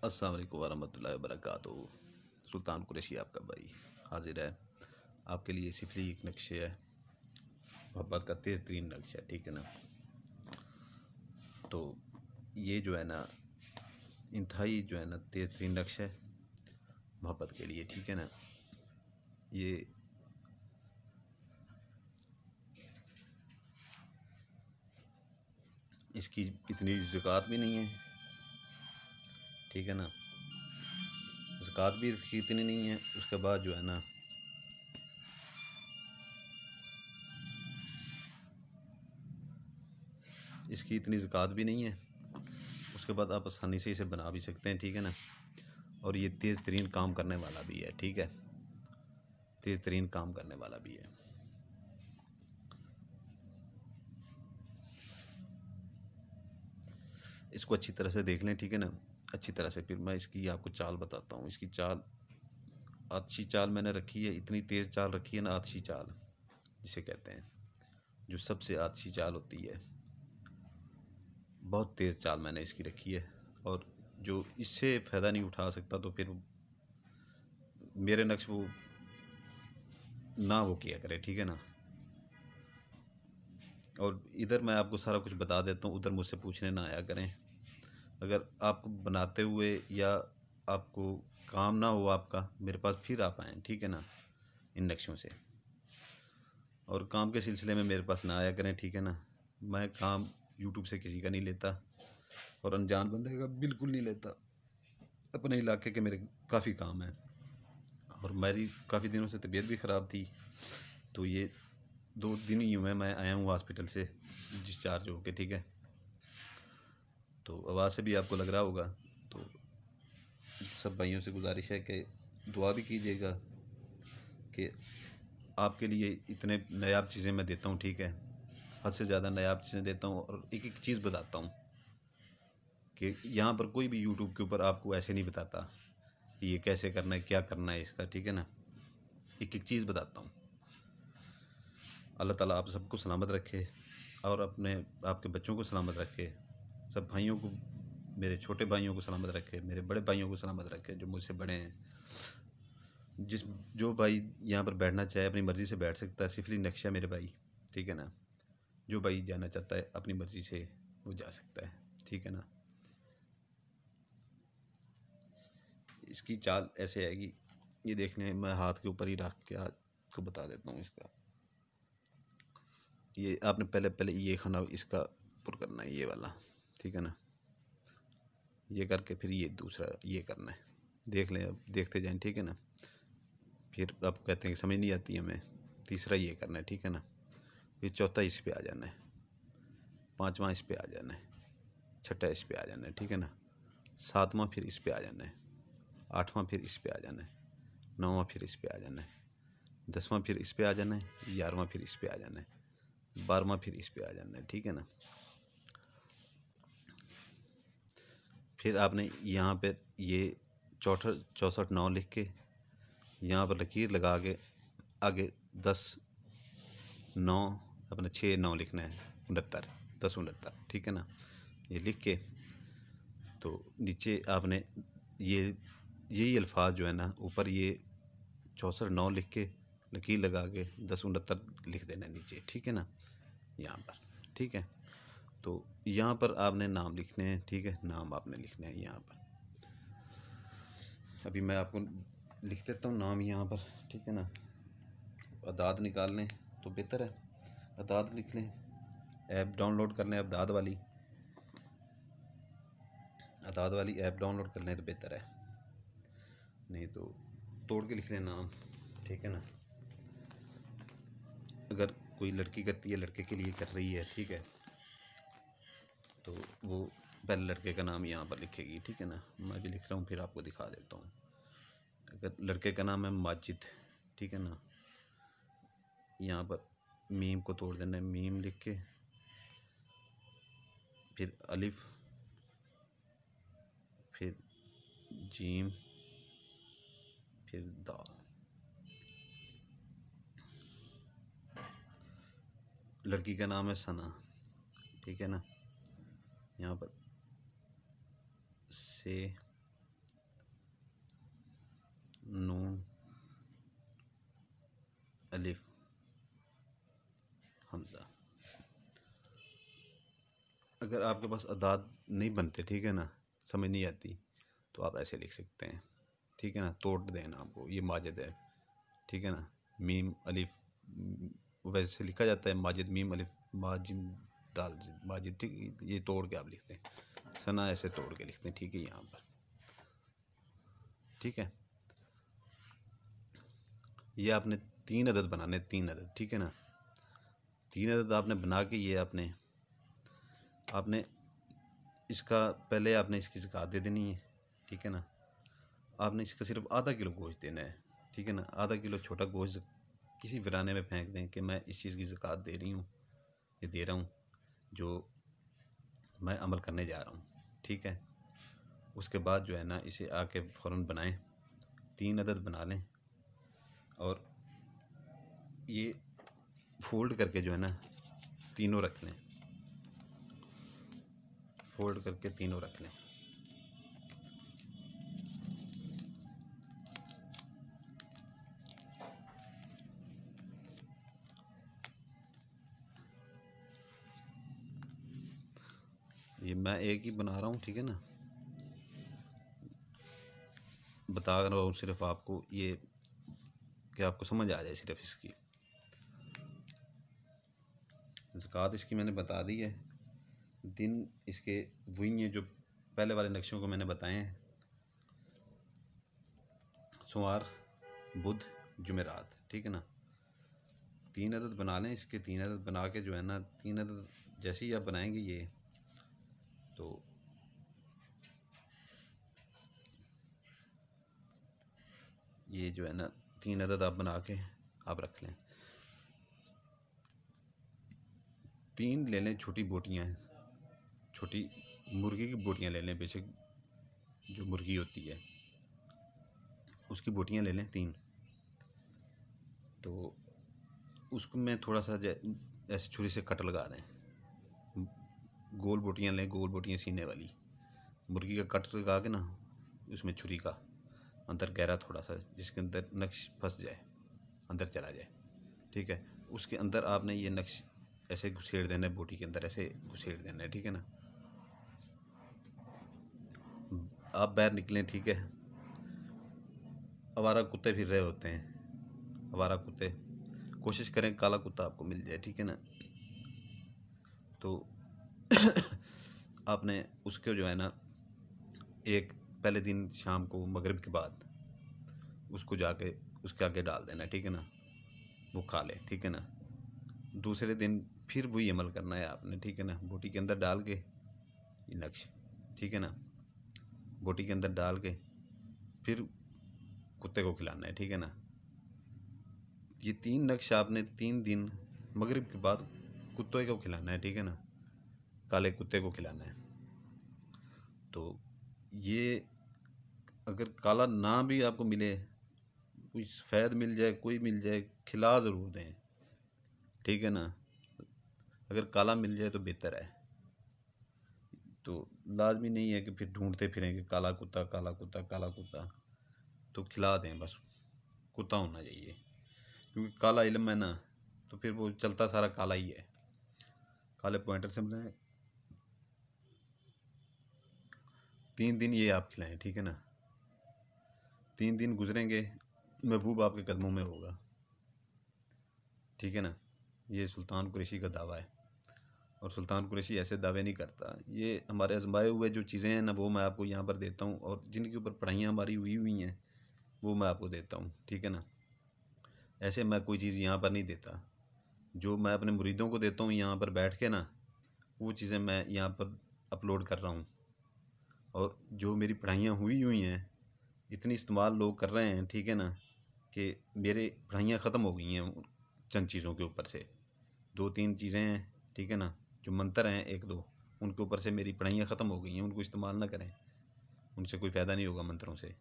अस्सलाम वालेकुम वरहमतुल्लाहि वबरकातुहू। सुल्तान कुरैशी आपका भाई हाजिर है आपके लिए। सिफली एक नक्शे है, मोहब्बत का तेज़ तरीन नक्शा, ठीक है ना। तो ये जो है ना इंतहाई जो है ना तेज़ तरीन नक्शा है मोहब्बत के लिए, ठीक है ना। ये इसकी इतनी ज़कात भी नहीं है, ठीक है ना। ज़कात भी इसकी इतनी नहीं है। उसके बाद जो है ना इसकी इतनी ज़कात भी नहीं है। उसके बाद आप आसानी से इसे बना भी सकते हैं, ठीक है ना। और ये तेज़ तरीन काम करने वाला भी है, ठीक है। तेज़ तरीन काम करने वाला भी है। इसको अच्छी तरह से देख लें, ठीक है ना, अच्छी तरह से। फिर मैं इसकी आपको चाल बताता हूँ। इसकी चाल, आतिशी चाल मैंने रखी है, इतनी तेज़ चाल रखी है ना, आतिशी चाल जिसे कहते हैं, जो सबसे आतिशी चाल होती है, बहुत तेज़ चाल मैंने इसकी रखी है। और जो इससे फ़ायदा नहीं उठा सकता तो फिर मेरे नक्श वो ना वो किया करे, ठीक है ना। और इधर मैं आपको सारा कुछ बता देता हूँ, उधर मुझसे पूछने ना आया करें। अगर आपको बनाते हुए या आपको काम ना हो आपका, मेरे पास फिर आप आएँ, ठीक है ना, इन नक्शों से। और काम के सिलसिले में मेरे पास ना आया करें, ठीक है ना। मैं काम यूट्यूब से किसी का नहीं लेता और अनजान बंदे का बिल्कुल नहीं लेता। अपने इलाके के मेरे काफ़ी काम हैं। और मेरी काफ़ी दिनों से तबीयत भी ख़राब थी, तो ये 2 दिन ही हुए मैं आया हूँ हॉस्पिटल से डिस्चार्ज होके, ठीक है। तो आवाज़ से भी आपको लग रहा होगा। तो सब भाइयों से गुजारिश है कि दुआ भी कीजिएगा कि आपके लिए इतने नायाब चीज़ें मैं देता हूँ, ठीक है। हद से ज़्यादा नायाब चीज़ें देता हूँ और एक एक चीज़ बताता हूँ कि यहाँ पर कोई भी यूट्यूब के ऊपर आपको ऐसे नहीं बताता कि ये कैसे करना है, क्या करना है इसका, ठीक है ना। एक एक चीज़ बताता हूँ। अल्लाह ताला आप सबको सलामत रखे और अपने आपके बच्चों को सलामत रखे। सब भाइयों को, मेरे छोटे भाइयों को सलामत रखे, मेरे बड़े भाइयों को सलामत रखे जो मुझसे बड़े हैं। जो भाई यहाँ पर बैठना चाहे अपनी मर्ज़ी से बैठ सकता है। सिफली नक्शा मेरे भाई, ठीक है ना। जो भाई जाना चाहता है अपनी मर्ज़ी से वो जा सकता है, ठीक है ना। इसकी चाल ऐसे आएगी, ये देखने मैं हाथ के ऊपर ही रख के आपको बता देता हूँ इसका। ये आपने पहले ये खाना इसका पुर करना है, ये वाला, ठीक है ना। ये करके फिर ये दूसरा ये करना है। देख लें, अब देखते जाएं, ठीक है ना। फिर आप कहते हैं कि समझ नहीं आती है हमें, तीसरा ये करना है, ठीक है ना। फिर चौथा इस पे आ जाना है, पांचवा इस पे आ जाना है, छठा इस पे आ जाना है, ठीक है ना। सातवां फिर इस पे आ जाना है, आठवां फिर इस पे आ जाना है, नौवां फिर इस पे आ जाना है, 10वां फिर इस पे आ जाना है, 11वां फिर इस पे आ जाना है, 12वां फिर इस पे आ जाना है, ठीक है ना। फिर आपने यहाँ पे ये 64 64 9 लिख के यहाँ पर लकीर लगा के आगे 10 9 अपने 6 9 लिखना है, 69 10 69, ठीक है ना। ये लिख के तो नीचे आपने ये यही अल्फाज जो है ना ऊपर ये 64 9 लिख के लकीर लगा के 10 69 लिख देना नीचे, ठीक है ना, यहाँ पर, ठीक है। तो यहाँ पर आपने नाम लिखने हैं, ठीक है, नाम आपने लिखने हैं यहाँ पर। अभी मैं आपको लिख देता हूँ नाम यहाँ पर, ठीक है ना। अदाद निकाल लें तो बेहतर है, अदाद लिख लें। ऐप डाउनलोड कर लें, अदाद वाली ऐप डाउनलोड कर लें तो बेहतर है, नहीं तो तोड़ के लिख लें नाम, ठीक है ना। अगर कोई लड़की करती है, लड़के के लिए कर रही है, ठीक है, तो वो पहले लड़के का नाम यहाँ पर लिखेगी, ठीक है ना। मैं भी लिख रहा हूँ, फिर आपको दिखा देता हूँ। अगर लड़के का नाम है माजिद, ठीक है ना, यहाँ पर मीम को तोड़ देना है, मीम लिख के फिर अलिफ, फिर जीम, फिर दाल। लड़की का नाम है सना, ठीक है ना। यहाँ पर से अगर आपके पास अदाद नहीं बनते, ठीक है ना, समझ नहीं आती, तो आप ऐसे लिख सकते हैं, ठीक है ना। तोड़ देना आपको, ये माजिद है, ठीक है ना। मीम अलिफ, वैसे लिखा जाता है माजिद, मीम अलिफ माजिम दाल माजिद, ठीक। ये तोड़ के आप लिखते हैं, सना ऐसे तोड़ के लिखते हैं, ठीक है, यहाँ पर, ठीक है। ये आपने 3 अदद बनाने, 3 अदद, ठीक है ना। 3 अदद आपने बना के ये आपने इसका पहले आपने इसकी ज़कात दे देनी है, ठीक है ना। आपने इसका सिर्फ आधा किलो गोश्त देना है, ठीक है ना। आधा किलो छोटा गोश्त किसी वीराने में फेंक दें कि मैं इस चीज़ की ज़कात दे रही हूँ, ये दे रहा हूँ, जो मैं अमल करने जा रहा हूँ, ठीक है। उसके बाद जो है ना, इसे आके फ़ौरन बनाएं, 3 अदद बना लें और ये फोल्ड करके जो है ना तीनों रख लें, फोल्ड करके तीनों रख लें। ये मैं एक ही बना रहा हूँ, ठीक है ना, बता रहा हूँ सिर्फ आपको, ये कि आपको समझ आ जाए सिर्फ इसकी ज़कात। इसकी मैंने बता दी है। दिन इसके वही हैं जो पहले वाले नक्शों को मैंने बताए हैं, सोमवार, बुध, जुमेरात, ठीक है ना। 3 अदद बना लें इसके। 3 अदद बना के जो है ना, 3 अदद जैसे ही आप बनाएंगे ये, तो ये जो है ना 3 अदद आप बना के आप रख लें। 3 ले लें छोटी बोटियाँ, छोटी मुर्गी की बोटियाँ ले लें, बेसिक जो मुर्गी होती है उसकी बोटियाँ ले लें 3। तो उसको मैं थोड़ा सा ऐसे छुरी से कट लगा दें, गोल बोटियाँ लें, गोल बोटियाँ सीने वाली, मुर्गी का कट लगा के ना उसमें छुरी का अंदर गहरा थोड़ा सा, जिसके अंदर नक्श फंस जाए, अंदर चला जाए, ठीक है। उसके अंदर आपने ये नक्श ऐसे घुसेड़ देना है, बोटी के अंदर ऐसे घुसेड़ देना है, ठीक है ना। आप बाहर निकलें, ठीक है। आवारा कुत्ते फिर रहे होते हैं, आवारा कुत्ते, कोशिश करें काला कुत्ता आपको मिल जाए, ठीक है ना। तो आपने उसके जो है ना, एक पहले दिन शाम को मगरिब के बाद उसको जाके उसके आगे डाल देना, ठीक है ना, वो खा ले, ठीक है ना। दूसरे दिन फिर वही अमल करना है आपने, ठीक है ना। बोटी के अंदर डाल के ये नक्श, ठीक है ना, बोटी के अंदर डाल के फिर कुत्ते को खिलाना है, ठीक है ना। ये 3 नक्श आपने 3 दिन मगरिब के बाद कुत्ते को खिलाना है, ठीक है ना, काले कुत्ते को खिलाना है। तो ये अगर काला ना भी आपको मिले, कोई सफ़ेद मिल जाए, कोई मिल जाए, खिला ज़रूर दें, ठीक है ना। अगर काला मिल जाए तो बेहतर है। तो लाजमी नहीं है कि फिर ढूंढते फिरेंगे काला कुत्ता, काला कुत्ता, काला कुत्ता। तो खिला दें, बस कुत्ता होना चाहिए, क्योंकि काला इल्म है ना, तो फिर वो चलता सारा काला ही है। काले पॉइंटर से बनाए, 3 दिन ये आप खिलाएं, ठीक है ना। 3 दिन गुजरेंगे, महबूब आपके कदमों में होगा, ठीक है ना। ये सुल्तान कुरैशी का दावा है, और सुल्तान कुरैशी ऐसे दावे नहीं करता। ये हमारे आजमाए हुए जो चीज़ें हैं ना, वो मैं आपको यहाँ पर देता हूँ, और जिनके ऊपर पढ़ाइयाँ हमारी हुई हैं वो मैं आपको देता हूँ, ठीक है ना। ऐसे मैं कोई चीज़ यहाँ पर नहीं देता। जो मैं अपने मुरीदों को देता हूँ यहाँ पर बैठ के ना, वो चीज़ें मैं यहाँ पर अपलोड कर रहा हूँ। और जो मेरी पढ़ाइयाँ हुई हैं, इतनी इस्तेमाल लोग कर रहे हैं, ठीक है ना, कि मेरे पढ़ाइयाँ ख़त्म हो गई हैं चंद चीज़ों के ऊपर से। 2-3 चीज़ें हैं, ठीक है ना, जो मंत्र हैं 1-2, उनके ऊपर से मेरी पढ़ाइयाँ ख़त्म हो गई हैं। उनको इस्तेमाल ना करें, उनसे कोई फ़ायदा नहीं होगा मंत्रों से,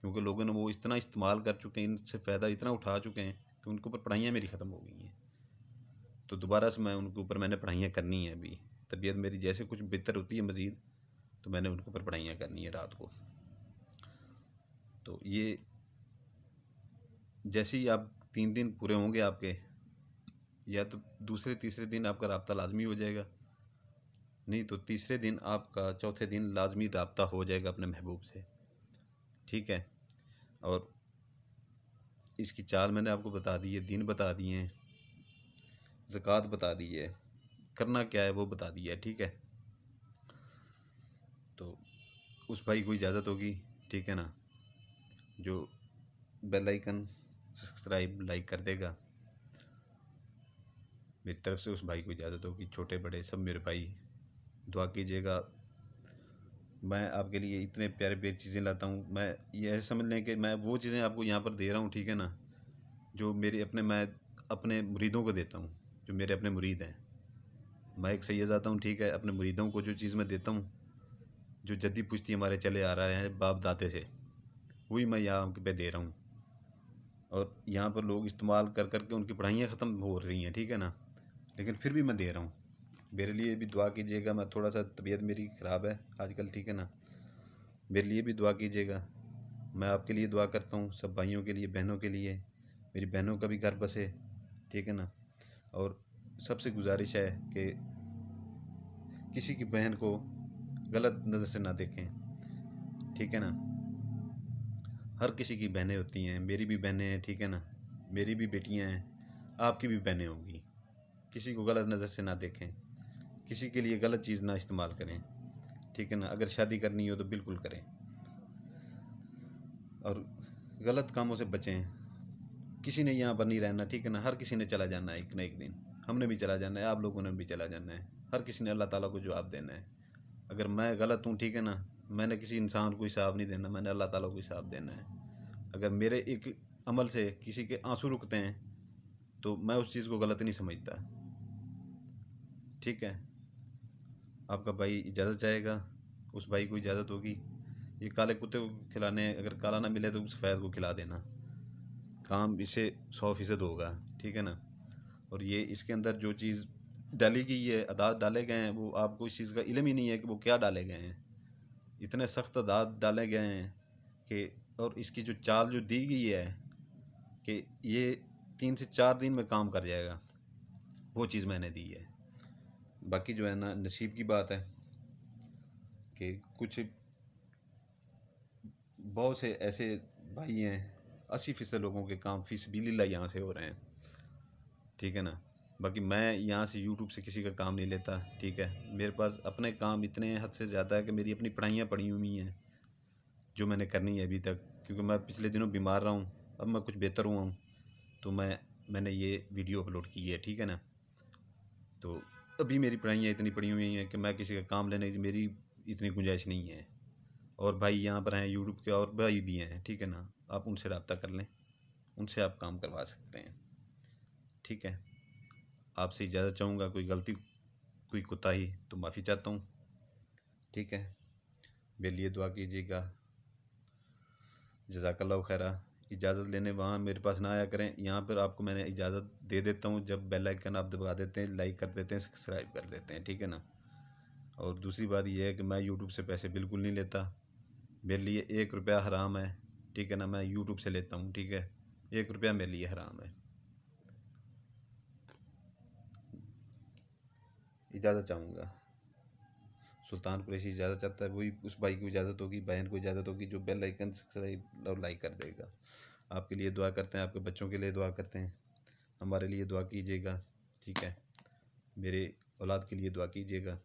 क्योंकि लोगों ने वो इतना इस्तेमाल कर चुके हैं, इनसे फ़ायदा इतना उठा चुके हैं कि उनके ऊपर पढ़ाइयाँ मेरी ख़त्म हो गई हैं। तो दोबारा से मैं उनके ऊपर मैंने पढ़ाइयाँ करनी है। अभी तबीयत मेरी जैसे कुछ बेहतर होती है मज़ीद, तो मैंने उनके ऊपर पढ़ाइयाँ करनी है रात को। तो ये जैसे ही आप 3 दिन पूरे होंगे आपके, या तो दूसरे तीसरे दिन आपका राब्ता लाजमी हो जाएगा। नहीं तो तीसरे दिन आपका, चौथे दिन लाजमी रब्ता हो जाएगा अपने महबूब से, ठीक है। और इसकी चाल मैंने आपको बता दी है, दिन बता दिए हैं, ज़कात बता दी है, करना क्या है वो बता दिया है, ठीक है। तो उस भाई को इजाज़त होगी, ठीक है ना, जो बेल आइकन सब्सक्राइब लाइक कर देगा। मेरी तरफ से उस भाई को इजाज़त होगी। छोटे बड़े सब मेरे भाई, दुआ कीजिएगा। मैं आपके लिए इतने प्यारे प्यारी चीज़ें लाता हूँ। मैं यह समझ लें कि मैं वो चीज़ें आपको यहाँ पर दे रहा हूँ, ठीक है ना, जो मैं अपने मुरीदों को देता हूँ, जो मेरे अपने मुरीद हैं। मैं एक सैयद आता हूँ, ठीक है, अपने मुरीदों को जो चीज़ मैं देता हूँ, जो जद्दी पुश्ती हमारे चले आ रहे हैं बाप दाते से, वही मैं यहाँ पे दे रहा हूँ। और यहाँ पर लोग इस्तेमाल कर कर के उनकी पढ़ाइयाँ ख़त्म हो रही हैं, ठीक है ना, लेकिन फिर भी मैं दे रहा हूँ। मेरे लिए भी दुआ कीजिएगा। मैं थोड़ा सा तबीयत मेरी ख़राब है आजकल, ठीक है ना, मेरे लिए भी दुआ कीजिएगा। मैं आपके लिए दुआ करता हूँ, सब भाइयों के लिए, बहनों के लिए। मेरी बहनों का भी घर बसे, ठीक है ना। और सबसे गुजारिश है कि किसी की बहन को गलत नज़र से ना देखें, ठीक है ना। हर किसी की बहनें होती हैं, मेरी भी बहनें हैं, ठीक है ना, मेरी भी बेटियां हैं, आपकी भी बहनें होंगी। किसी को गलत नज़र से ना देखें, किसी के लिए गलत चीज़ ना इस्तेमाल करें, ठीक है ना। अगर शादी करनी हो तो बिल्कुल करें, और गलत कामों से बचें। किसी ने यहाँ पर नहीं रहना, ठीक है ना, हर किसी ने चला जाना है एक ना एक दिन। हमने भी चला जाना है, आप लोगों ने भी चला जाना है। हर किसी ने अल्लाह ताला को जवाब देना है। अगर मैं गलत हूँ, ठीक है ना, मैंने किसी इंसान को हिसाब नहीं देना, मैंने अल्लाह ताला को हिसाब देना है। अगर मेरे एक अमल से किसी के आंसू रुकते हैं तो मैं उस चीज़ को गलत नहीं समझता, ठीक है। आपका भाई इजाज़त चाहेगा, उस भाई को इजाज़त होगी। ये काले कुत्ते को खिलाने, अगर काला ना मिले तो सफ़ेद को खिला देना, काम इसे 100% होगा, ठीक है ना। और ये इसके अंदर जो चीज़ डाली गई है, अदात डाले गए हैं, वो आपको इस चीज़ का इल्म ही नहीं है कि वो क्या डाले गए हैं। इतने सख्त अदात डाले गए हैं कि, और इसकी जो चाल जो दी गई है कि ये 3 से 4 दिन में काम कर जाएगा, वो चीज़ मैंने दी है। बाकी जो है ना, नसीब की बात है कि कुछ बहुत से ऐसे भाई हैं, 80% लोगों के काम फी सबिलिल्लाह यहाँ से हो रहे हैं, ठीक है ना। बाकी मैं यहाँ से यूट्यूब से किसी का काम नहीं लेता, ठीक है। मेरे पास अपने काम इतने हद से ज़्यादा है कि मेरी अपनी पढ़ाइयाँ पड़ी हुई हैं जो मैंने करनी है अभी तक, क्योंकि मैं पिछले दिनों बीमार रहा हूँ। अब मैं कुछ बेहतर हुआ हूँ तो मैंने ये वीडियो अपलोड की है, ठीक है ना। तो अभी मेरी पढ़ाइयाँ इतनी पड़ी हुई हैं कि मैं किसी का काम लेने की मेरी इतनी गुंजाइश नहीं है। और भाई यहाँ पर हैं यूट्यूब के, और भाई भी हैं, ठीक है ना, आप उनसे रब्ता कर लें, उनसे आप काम करवा सकते हैं, ठीक है। आपसे इजाज़त चाहूँगा, कोई गलती कोई कोताही तो माफ़ी चाहता हूँ, ठीक है। मेरे लिए दुआ कीजिएगा। जज़ाकल्लाहु खैरा। इजाज़त लेने वहाँ मेरे पास ना आया करें, यहाँ पर आपको मैंने इजाज़त दे देता हूँ जब बेल आइकन आप दबा देते हैं, लाइक कर देते हैं, सब्सक्राइब कर देते हैं, ठीक है ना। और दूसरी बात यह है कि मैं यूट्यूब से पैसे बिल्कुल नहीं लेता। मेरे लिए 1 रुपया हराम है, ठीक है ना। मैं यूट्यूब से लेता हूँ, ठीक है, 1 रुपया मेरे लिए हराम है। इजाज़त चाहूँगा। सुल्तान कुरैशी इजाज़त चाहता है, वही उस भाई को इजाज़त होगी, बहन को इजाज़त होगी जो बेल आइकन सब्सक्राइब और लाइक कर देगा। आपके लिए दुआ करते हैं, आपके बच्चों के लिए दुआ करते हैं, हमारे लिए दुआ कीजिएगा, ठीक है। मेरे औलाद के लिए दुआ कीजिएगा,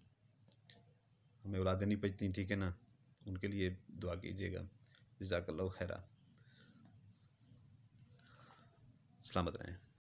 हमें औलादें नहीं बचती, ठीक है ना, उनके लिए दुआ कीजिएगा। जज़ाकल्लाहु खैरा। सलामत रहें।